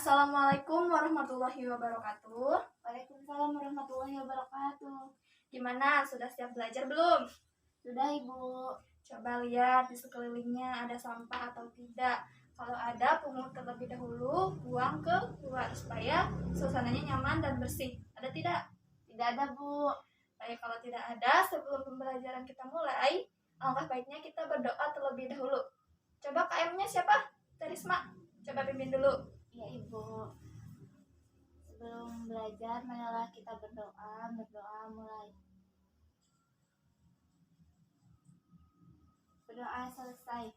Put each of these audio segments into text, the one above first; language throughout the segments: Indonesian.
Assalamualaikum warahmatullahi wabarakatuh. Waalaikumsalam warahmatullahi wabarakatuh. Gimana? Sudah siap belajar belum? Sudah, Ibu. Coba lihat di sekelilingnya ada sampah atau tidak. Kalau ada, pungut terlebih dahulu, buang ke luar supaya suasananya nyaman dan bersih. Ada tidak? Tidak ada, Bu. Baik, kalau tidak ada, sebelum pembelajaran kita mulai, alangkah baiknya kita berdoa terlebih dahulu. Coba KM-nya siapa? Terisma. Coba pimpin dulu. Ya, Ibu. Sebelum belajar, marilah kita berdoa. Berdoa mulai. Berdoa selesai.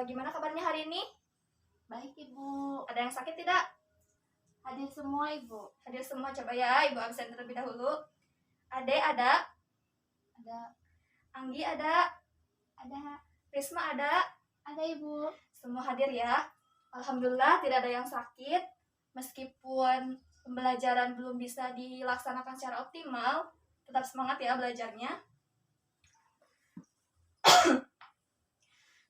Gimana kabarnya hari ini? Baik, Ibu. Ada yang sakit tidak? Hadir semua, Ibu. Hadir semua, coba ya, Ibu absen terlebih dahulu. Ade ada? Ada. Anggi ada? Ada. Risma ada? Ada, Ibu. Semua hadir ya. Alhamdulillah tidak ada yang sakit. Meskipun pembelajaran belum bisa dilaksanakan secara optimal, tetap semangat ya belajarnya.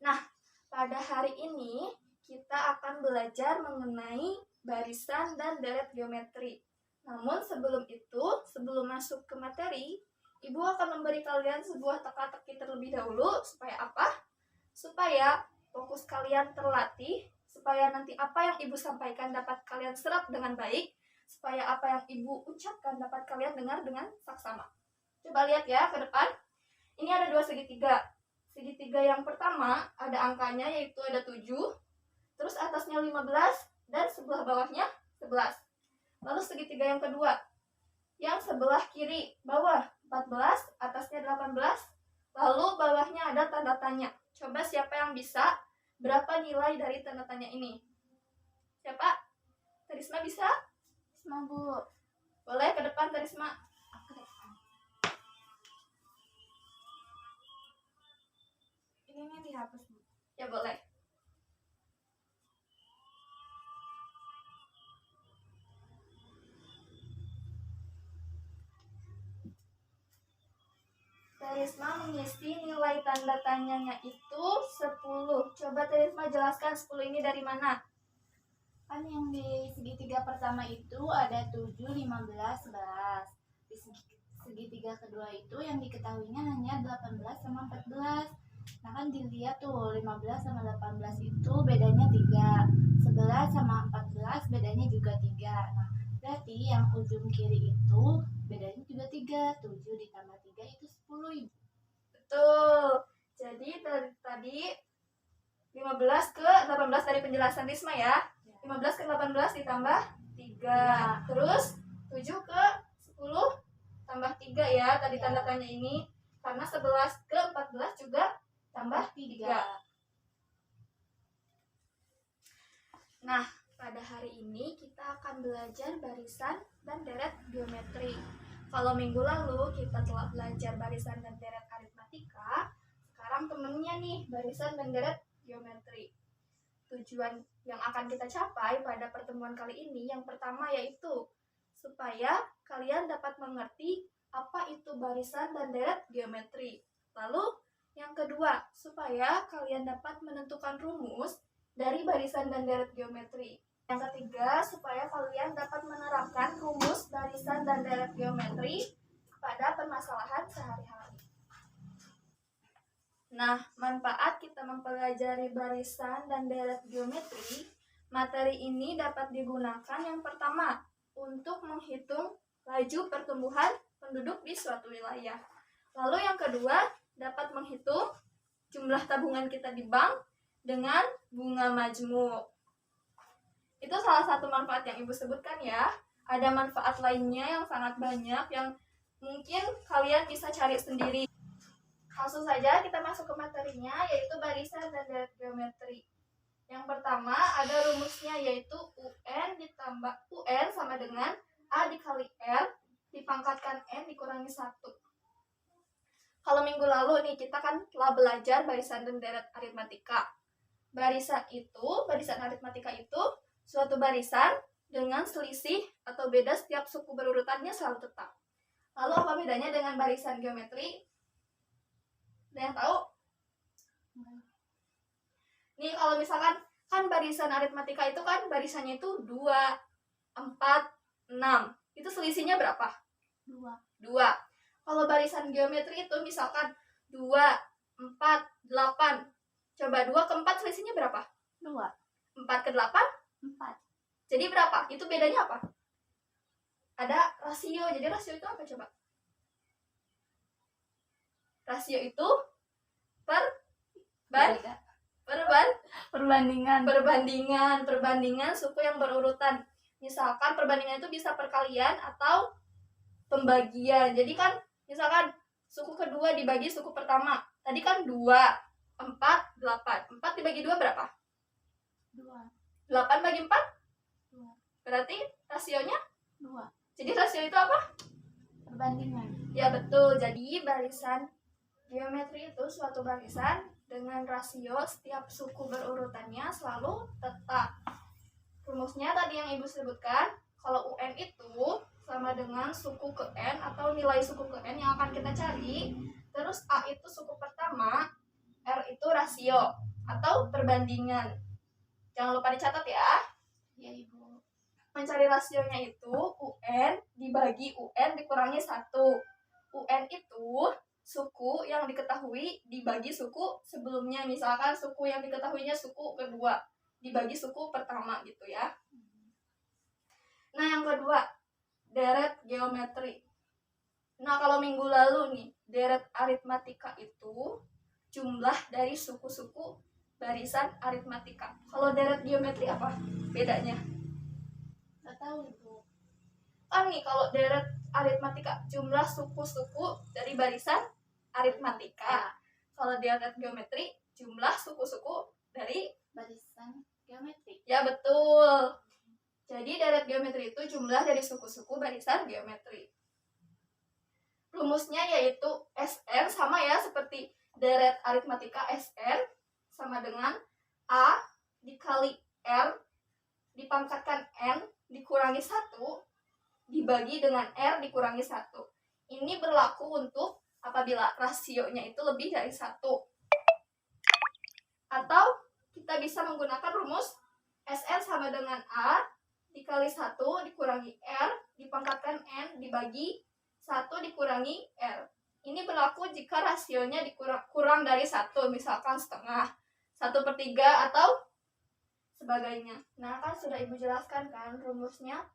Nah, pada hari ini kita akan belajar mengenai barisan dan deret geometri. Namun sebelum itu, sebelum masuk ke materi, Ibu akan memberi kalian sebuah teka-teki terlebih dahulu. Supaya apa? Supaya fokus kalian terlatih, supaya nanti apa yang Ibu sampaikan dapat kalian serap dengan baik, supaya apa yang Ibu ucapkan dapat kalian dengar dengan saksama. Coba lihat ya ke depan. Ini ada dua segitiga. Segitiga yang pertama ada angkanya, yaitu ada 7, terus atasnya 15, dan sebelah bawahnya 11. Lalu segitiga yang kedua, yang sebelah kiri bawah 14, atasnya 18, lalu bawahnya ada tanda tanya. Coba siapa yang bisa berapa nilai dari tanda tanya ini? Siapa? Terisma bisa? Risma, Bu. Boleh ke depan, Terisma. Ini dihapus, Bu. Ya boleh. Terisma mengisi nilai tanda tanyanya itu 10. Coba Terisma jelaskan 10 ini dari mana? Kan yang di segitiga pertama itu ada 7, 15, 11. Di segitiga kedua itu yang diketahuinya hanya 18 sama 14. Nah kan dilihat tuh 15 sama 18 itu bedanya 3. 11 sama 14 bedanya juga 3. Nah berarti yang ujung kiri itu bedanya juga 3. 7 ditambah 3 itu 10, Ibu. Betul. Jadi tadi 15 ke 18 dari penjelasan Risma ya. 15 ke 18 ditambah 3. Terus 7 ke 10 tambah 3 ya. Tadi tanda tanya ini. Karena 11 ke 14 juga tambah 3. Nah, pada hari ini kita akan belajar barisan dan deret geometri. Kalau minggu lalu kita telah belajar barisan dan deret aritmatika, sekarang temennya nih barisan dan deret geometri. Tujuan yang akan kita capai pada pertemuan kali ini yang pertama yaitu supaya kalian dapat mengerti apa itu barisan dan deret geometri. Lalu yang kedua, supaya kalian dapat menentukan rumus dari barisan dan deret geometri. Yang ketiga, supaya kalian dapat menerapkan rumus barisan dan deret geometri pada permasalahan sehari-hari. Nah, manfaat kita mempelajari barisan dan deret geometri, materi ini dapat digunakan yang pertama untuk menghitung laju pertumbuhan penduduk di suatu wilayah. Lalu yang kedua, dapat menghitung jumlah tabungan kita di bank dengan bunga majmuk. Itu salah satu manfaat yang Ibu sebutkan ya. Ada manfaat lainnya yang sangat banyak yang mungkin kalian bisa cari sendiri. Langsung saja kita masuk ke materinya, yaitu barisan dan deret geometri. Yang pertama ada rumusnya, yaitu UN ditambah UN sama dengan A dikali R dipangkatkan N dikurangi 1. Kalau minggu lalu nih kita kan telah belajar barisan dan deret aritmatika. Barisan aritmatika itu suatu barisan dengan selisih atau beda setiap suku berurutannya selalu tetap. Lalu apa bedanya dengan barisan geometri? Ada yang tahu? Nih kalau misalkan Kan barisan aritmatika itu kan barisannya itu 2, 4, 6. Itu selisihnya berapa? 2. 2. Kalau barisan geometri itu misalkan 2, 4, 8. Coba 2 ke 4 selisihnya berapa? 2. 4 ke 8? 4. Jadi berapa? Itu bedanya apa? Ada rasio. Jadi rasio itu apa coba? Rasio itu perbandingan suku yang berurutan. Misalkan perbandingan itu bisa perkalian atau pembagian. Jadi kan misalkan suku kedua dibagi suku pertama. Tadi kan 2, 4, 8. 4 dibagi 2 berapa? 2. 8 bagi 4? 2. Berarti rasionya? 2. Jadi rasio itu apa? Perbandingan. Ya betul. Jadi barisan geometri itu suatu barisan dengan rasio setiap suku berurutannya selalu tetap. Rumusnya tadi yang Ibu sebutkan, kalau UN itu sama dengan suku ke N atau nilai suku ke N yang akan kita cari. Terus A itu suku pertama, R itu rasio atau perbandingan. Jangan lupa dicatat ya. Ya, Ibu. Mencari rasionya itu UN dibagi UN dikurangi 1. UN itu suku yang diketahui dibagi suku sebelumnya. Misalkan suku yang diketahuinya suku kedua dibagi suku pertama gitu ya. Nah yang kedua, deret geometri. Nah kalau minggu lalu nih, deret aritmatika itu jumlah dari suku-suku barisan aritmatika. Kalau deret geometri apa bedanya? Gak tahu, Ibu. Kan nih kalau deret aritmatika jumlah suku-suku dari barisan aritmatika. Kalau deret geometri jumlah suku-suku dari Barisan geometri. Ya betul. Jadi deret geometri itu jumlah dari suku-suku barisan geometri. Rumusnya yaitu Sn sama ya seperti deret aritmatika, Sn sama dengan A dikali R dipangkatkan N dikurangi 1 dibagi dengan R dikurangi 1. Ini berlaku untuk apabila rasionya itu lebih dari 1. Atau kita bisa menggunakan rumus Sn sama dengan A dikali 1 dikurangi R dipangkatkan N dibagi 1 dikurangi R. Ini berlaku jika rasionya kurang dari 1, misalkan setengah, 1/3 atau sebagainya. Nah kan sudah Ibu jelaskan kan rumusnya,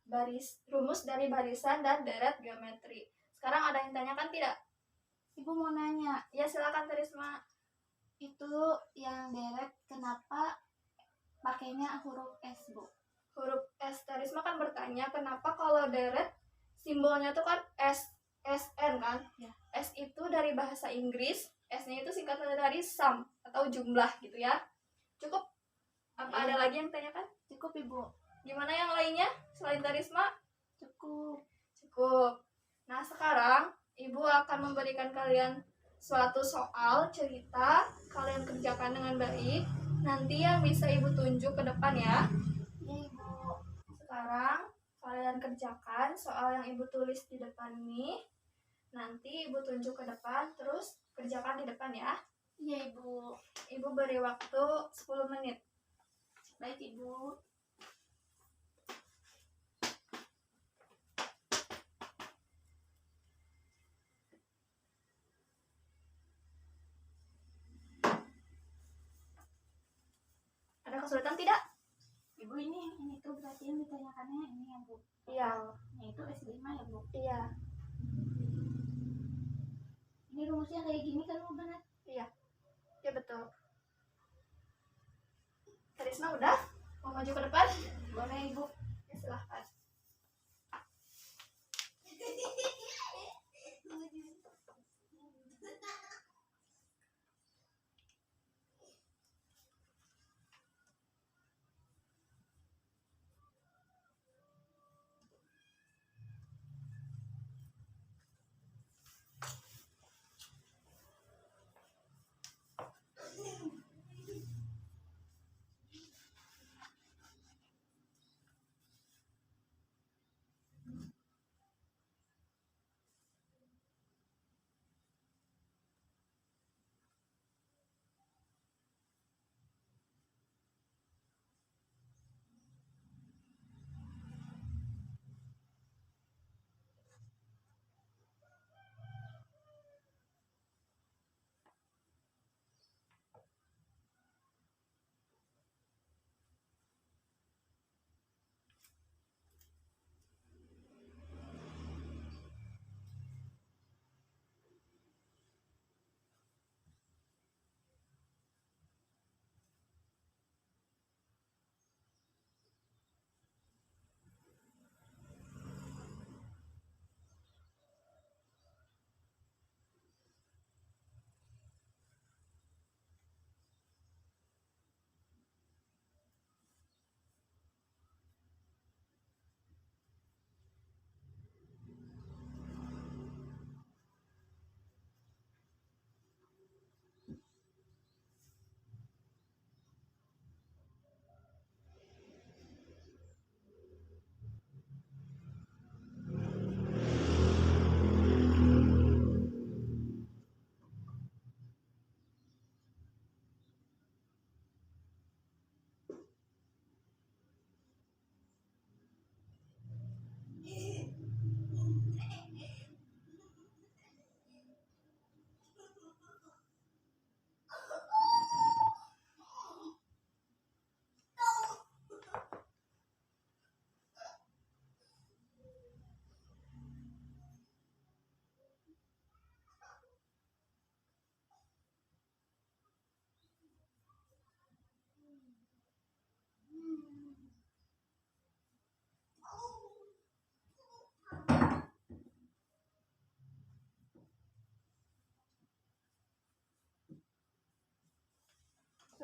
rumus dari barisan dan deret geometri. Sekarang ada yang tanyakan tidak? Ibu mau nanya, Ya silakan Terisma. itu yang deret kenapa pakainya huruf S, Bu? Huruf S. Terisma kan bertanya kenapa kalau deret simbolnya tuh kan SN kan? Ya. S itu dari bahasa Inggris, S-nya itu singkatan dari sum atau jumlah gitu ya. Cukup? Apa ada lagi yang tanyakan? Cukup, Ibu. Gimana yang lainnya selain Terisma? Cukup. Cukup. Nah sekarang Ibu akan memberikan kalian suatu soal cerita, kalian kerjakan dengan baik. Nanti yang bisa Ibu tunjuk ke depan ya. Ya, Ibu. Sekarang kalian kerjakan soal yang Ibu tulis di depan ini. Nanti Ibu tunjuk ke depan, terus kerjakan di depan ya. Iya, Ibu. Ibu beri waktu 10 menit. Baik, Ibu. Ada kesulitan tidak? Ibu, ini tuh berarti yang ditanyakannya ini ya, Bu? Iya. Itu S5 ya, Bu? Iya. Ini rumusnya kayak gini kan, Bu, benar? Iya. Ya betul. Terisma udah? Mau maju ke depan? Boleh, Ibu. Ya silahkan.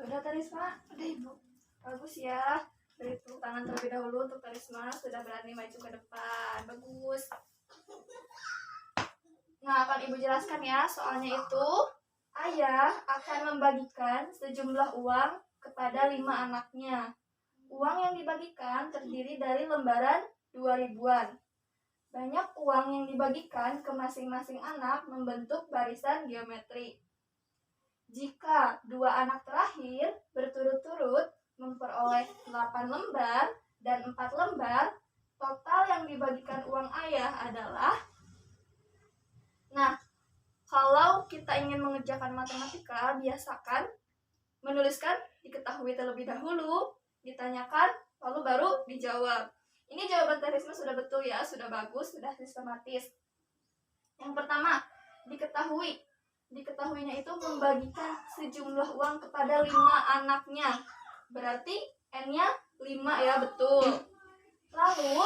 Udah Tarisma? Udah Ibu. Bagus ya. Beri tepuk tangan terlebih dahulu untuk Tarisma sudah berani maju ke depan. Bagus. Nah, akan Ibu jelaskan ya. Soalnya itu, ayah akan membagikan sejumlah uang kepada 5 anaknya. Uang yang dibagikan terdiri dari lembaran 2 ribuan. Banyak uang yang dibagikan ke masing-masing anak membentuk barisan geometri. Jika 2 anak terakhir berturut-turut memperoleh 8 lembar dan 4 lembar, total yang dibagikan uang ayah adalah. Nah, kalau kita ingin mengerjakan matematika, biasakan menuliskan diketahui terlebih dahulu, ditanyakan, lalu baru dijawab. Ini jawaban Tarisma sudah betul ya, sudah bagus, sudah sistematis. Yang pertama, diketahui. Diketahuinya itu membagikan sejumlah uang kepada 5 anaknya. Berarti N-nya 5 ya, betul. Lalu,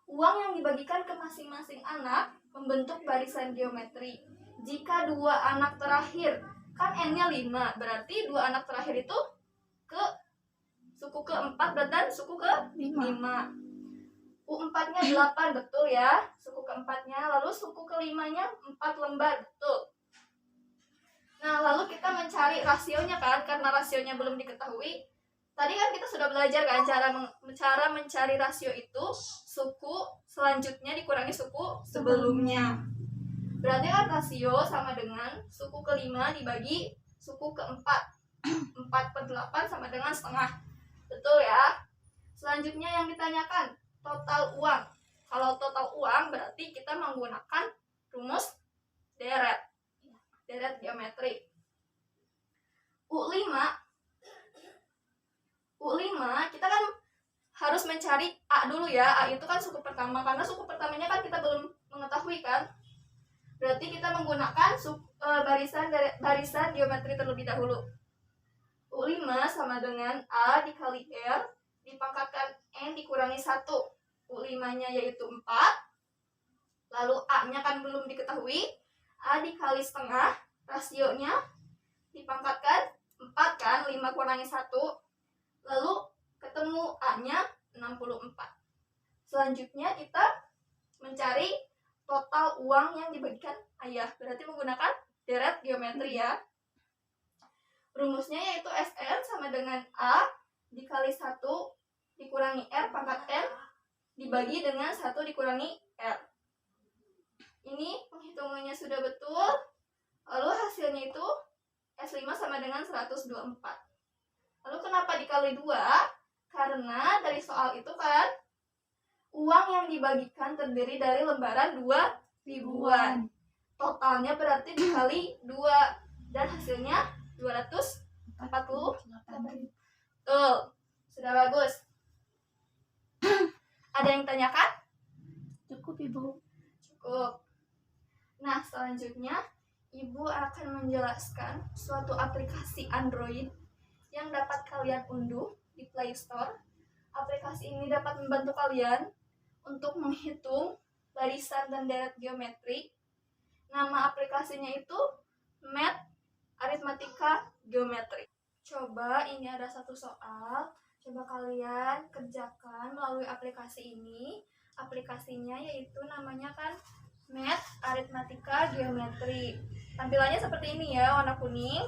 uang yang dibagikan ke masing-masing anak membentuk barisan geometri. Jika 2 anak terakhir, kan N-nya 5, berarti 2 anak terakhir itu ke suku keempat dan suku ke-5. U4-nya 8, betul ya. Suku keempatnya, lalu suku kelimanya 4 lembar, betul. Nah, lalu kita mencari rasionya kan, karena rasionya belum diketahui. Tadi kan kita sudah belajar kan cara mencari rasio itu suku selanjutnya dikurangi suku sebelumnya. Berarti kan rasio sama dengan suku kelima dibagi suku keempat. 4/8 sama dengan setengah. Betul ya. Selanjutnya yang ditanyakan total uang. Kalau total uang berarti kita menggunakan rumus deret geometri. U5 kita kan harus mencari A dulu ya. A itu kan suku pertama, karena suku pertamanya kan kita belum mengetahui kan. Berarti kita menggunakan barisan geometri terlebih dahulu. U5 sama dengan A dikali R dipangkatkan N dikurangi 1. U5-nya yaitu 4. Lalu A-nya kan belum diketahui. A dikali setengah, rasionya dipangkatkan 4 kan, 5 kurangi 1. Lalu ketemu A-nya 64. Selanjutnya kita mencari total uang yang dibagikan ayah. Berarti menggunakan deret geometri ya. Rumusnya yaitu SN sama dengan A dikali 1 dikurangi R pangkat N dibagi dengan 1 dikurangi R. Ini penghitungannya sudah betul. Lalu hasilnya itu S5 sama dengan 124. Lalu kenapa dikali 2? Karena dari soal itu kan uang yang dibagikan terdiri dari lembaran 2 ribuan. Totalnya berarti dikali 2 dan hasilnya 240. Tuh, sudah bagus. Ada yang tanyakan? Cukup Ibu. Cukup. Nah, selanjutnya Ibu akan menjelaskan suatu aplikasi Android yang dapat kalian unduh di Play Store. Aplikasi ini dapat membantu kalian untuk menghitung barisan dan deret geometri. Nama aplikasinya itu Math Aritmatika Geometri. Coba ini ada satu soal. Coba kalian kerjakan melalui aplikasi ini. Aplikasinya yaitu namanya kan Math Aritmatika Geometri. Tampilannya seperti ini ya, warna kuning.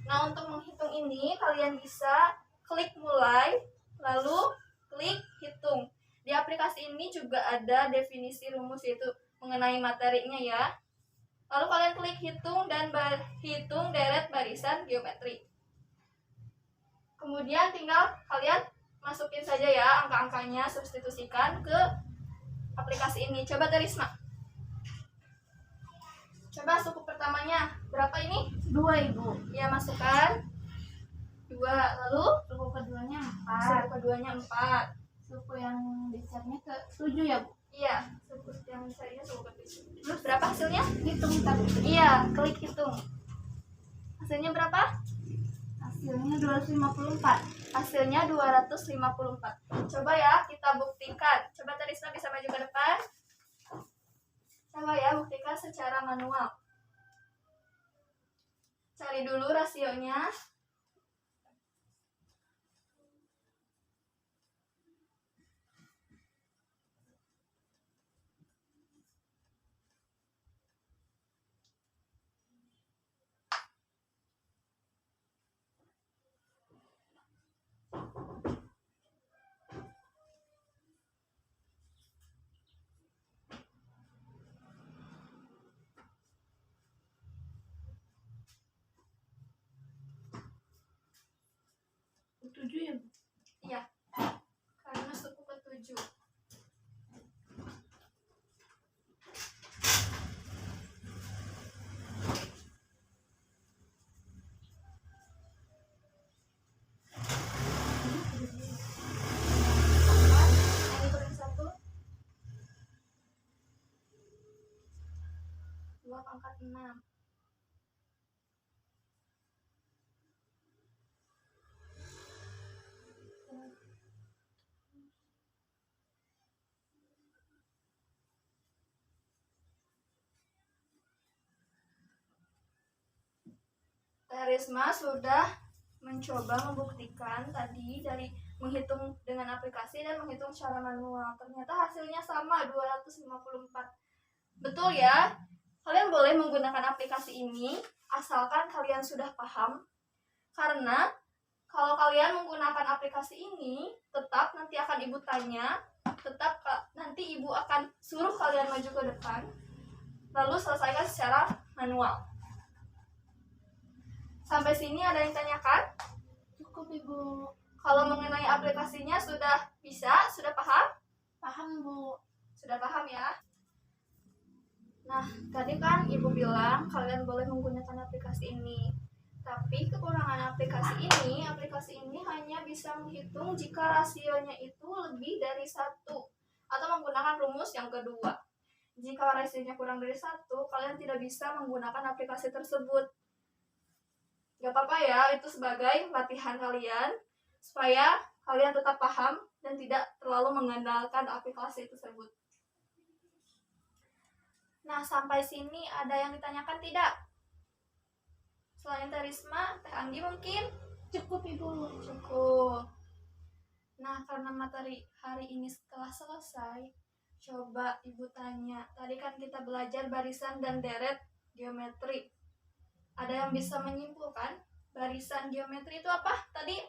Nah, untuk menghitung ini kalian bisa klik mulai, lalu klik hitung. Di aplikasi ini juga ada definisi rumus yaitu mengenai materinya ya. Lalu kalian klik hitung dan hitung deret barisan geometri. Kemudian tinggal kalian masukin saja ya angka-angkanya, substitusikan ke aplikasi ini. Coba Tarisma. Coba suku pertamanya berapa ini? 2 Ibu. Ya, masukkan 2. Lalu Suku keduanya 4. suku keduanya 4. Suku yang besarnya ke 7 ya Bu. Iya, suku yang besarnya suku ketiga. Terus berapa hasilnya? Hitung tapi. Iya, klik hitung. Hasilnya berapa? Hasilnya 254. Hasilnya 254. Coba ya kita buktikan. Coba Tarisma bisa maju ke depan. Coba ya buktikan secara manual. Cari dulu rasionya. ke-7 ya, Bu? Iya, karena suku ke-7. Yang ikutin 1, 2 pangkat 6. Teh Risma sudah mencoba membuktikan tadi dari menghitung dengan aplikasi dan menghitung secara manual. Ternyata hasilnya sama, 254. Betul ya? Kalian boleh menggunakan aplikasi ini asalkan kalian sudah paham. Karena kalau kalian menggunakan aplikasi ini, tetap nanti akan ibu tanya, tetap nanti ibu akan suruh kalian maju ke depan, lalu selesaikan secara manual. Sampai sini ada yang tanyakan? Cukup, Ibu. Kalau mengenai aplikasinya sudah bisa? Sudah paham? Paham, Bu. Sudah paham ya? Nah, tadi kan ibu bilang kalian boleh menggunakan aplikasi ini. Tapi kekurangan aplikasi ini hanya bisa menghitung jika rasionya itu lebih dari 1 atau menggunakan rumus yang kedua. Jika rasionya kurang dari 1, kalian tidak bisa menggunakan aplikasi tersebut. Gak apa-apa ya, itu sebagai latihan kalian supaya kalian tetap paham dan tidak terlalu mengandalkan aplikasi tersebut. Nah, sampai sini ada yang ditanyakan tidak? Selain Teh Risma, Teh Anggi mungkin? Cukup, Ibu. Cukup. Nah, karena materi hari ini setelah selesai, coba ibu tanya. Tadi kan kita belajar barisan dan deret geometri. Ada yang bisa menyimpulkan barisan geometri itu apa tadi?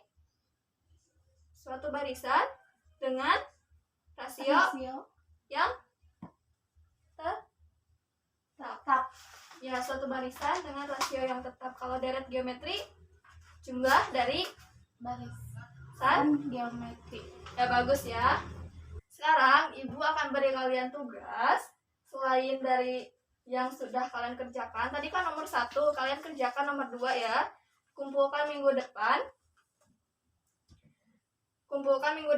Suatu barisan dengan rasio yang tetap. Ya, suatu barisan dengan rasio yang tetap. Kalau deret geometri, jumlah dari barisan geometri. Ya, bagus ya. Sekarang ibu akan beri kalian tugas selain dari yang sudah kalian kerjakan. Tadi kan nomor 1, kalian kerjakan nomor 2 ya. Kumpulkan minggu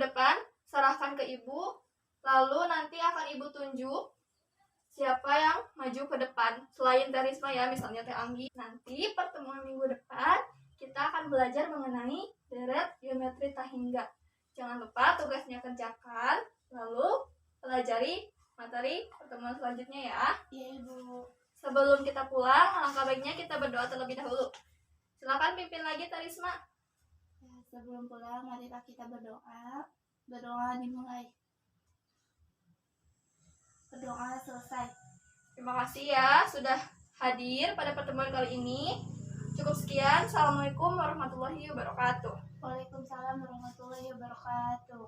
depan, serahkan ke ibu. Lalu nanti akan ibu tunjuk siapa yang maju ke depan. Selain Teh Risma ya, misalnya Teh Anggi. Nanti pertemuan minggu depan kita akan belajar mengenai deret geometri tahingga. Jangan lupa tugasnya kerjakan, lalu pelajari materi pertemuan selanjutnya ya. Iya, Ibu. Sebelum kita pulang, alangkah baiknya kita berdoa terlebih dahulu. Silakan pimpin lagi Teh Risma. Ya, sebelum pulang, marilah kita berdoa. Berdoa dimulai. Berdoa selesai. Terima kasih ya sudah hadir pada pertemuan kali ini. Cukup sekian. Assalamualaikum warahmatullahi wabarakatuh. Waalaikumsalam warahmatullahi wabarakatuh.